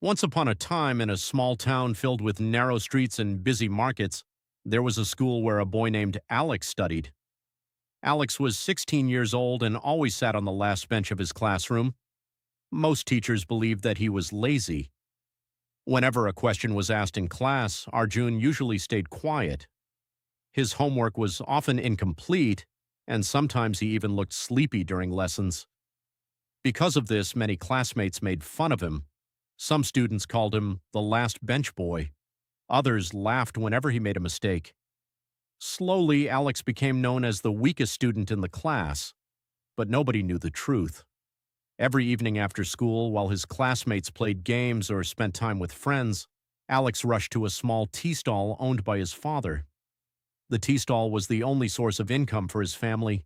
Once upon a time, in a small town filled with narrow streets and busy markets, there was a school where a boy named Alex studied. Alex was 16 years old and always sat on the last bench of his classroom. Most teachers believed that he was lazy. Whenever a question was asked in class, Arjun usually stayed quiet. His homework was often incomplete, and sometimes he even looked sleepy during lessons. Because of this, many classmates made fun of him. Some students called him the last bench boy. Others laughed whenever he made a mistake. Slowly, Alex became known as the weakest student in the class, but nobody knew the truth. Every evening after school, while his classmates played games or spent time with friends, Alex rushed to a small tea stall owned by his father. The tea stall was the only source of income for his family.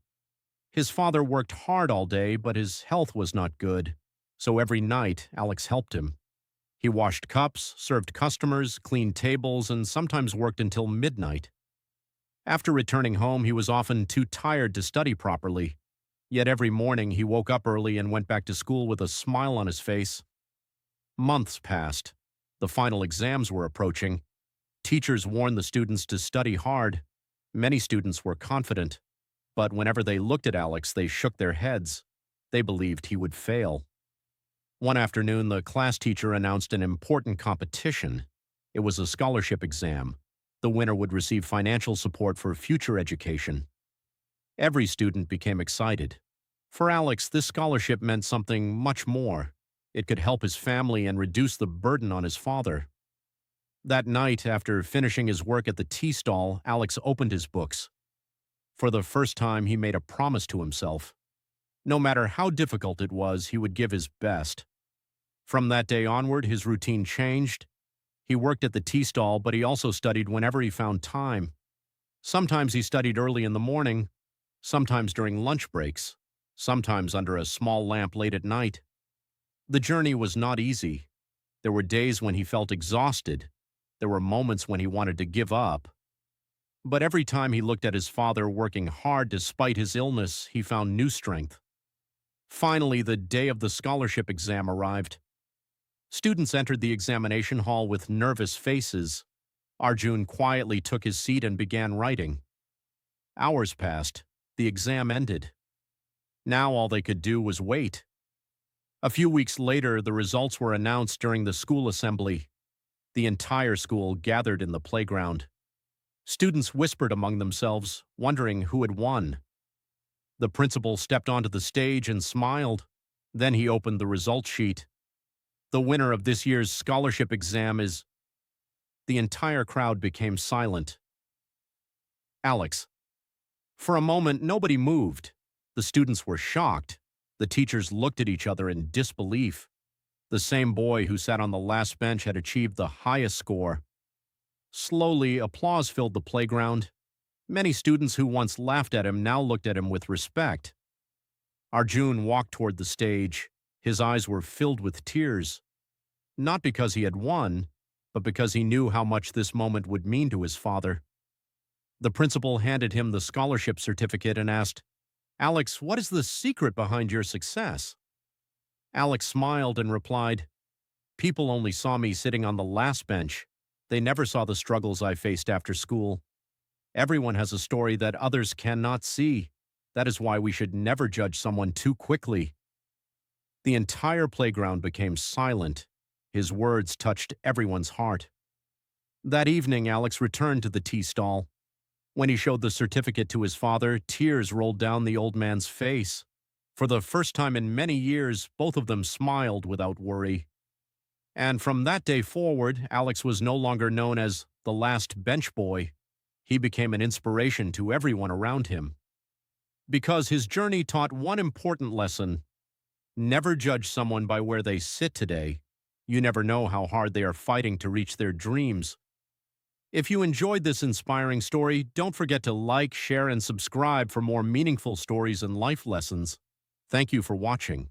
His father worked hard all day, but his health was not good, so every night Alex helped him. He washed cups, served customers, cleaned tables, and sometimes worked until midnight. After returning home, he was often too tired to study properly. Yet every morning he woke up early and went back to school with a smile on his face. Months passed. The final exams were approaching. Teachers warned the students to study hard. Many students were confident, but whenever they looked at Alex, they shook their heads. They believed he would fail. One afternoon, the class teacher announced an important competition. It was a scholarship exam. The winner would receive financial support for future education. Every student became excited. For Alex, this scholarship meant something much more. It could help his family and reduce the burden on his father. That night, after finishing his work at the tea stall, Alex opened his books. For the first time, he made a promise to himself. No matter how difficult it was, he would give his best. From that day onward, his routine changed. He worked at the tea stall, but he also studied whenever he found time. Sometimes he studied early in the morning, sometimes during lunch breaks, sometimes under a small lamp late at night. The journey was not easy. There were days when he felt exhausted. There were moments when he wanted to give up. But every time he looked at his father working hard despite his illness, he found new strength. Finally, the day of the scholarship exam arrived. Students entered the examination hall with nervous faces. Arjun quietly took his seat and began writing. Hours passed. The exam ended. Now all they could do was wait. A few weeks later, the results were announced during the school assembly. The entire school gathered in the playground. Students whispered among themselves, wondering who had won. The principal stepped onto the stage and smiled. Then he opened the result sheet. The winner of this year's scholarship exam is... The entire crowd became silent. Alex. For a moment, nobody moved. The students were shocked. The teachers looked at each other in disbelief. The same boy who sat on the last bench had achieved the highest score. Slowly, applause filled the playground. Many students who once laughed at him now looked at him with respect. Arjun walked toward the stage. His eyes were filled with tears. Not because he had won, but because he knew how much this moment would mean to his father. The principal handed him the scholarship certificate and asked, "Alex, what is the secret behind your success?" Alex smiled and replied, "People only saw me sitting on the last bench. They never saw the struggles I faced after school. Everyone has a story that others cannot see. That is why we should never judge someone too quickly." The entire playground became silent. His words touched everyone's heart. That evening, Alex returned to the tea stall. When he showed the certificate to his father, tears rolled down the old man's face. For the first time in many years, both of them smiled without worry. And from that day forward, Alex was no longer known as the last bench boy. He became an inspiration to everyone around him. Because his journey taught one important lesson: never judge someone by where they sit today. You never know how hard they are fighting to reach their dreams. If you enjoyed this inspiring story, don't forget to like, share, and subscribe for more meaningful stories and life lessons. Thank you for watching.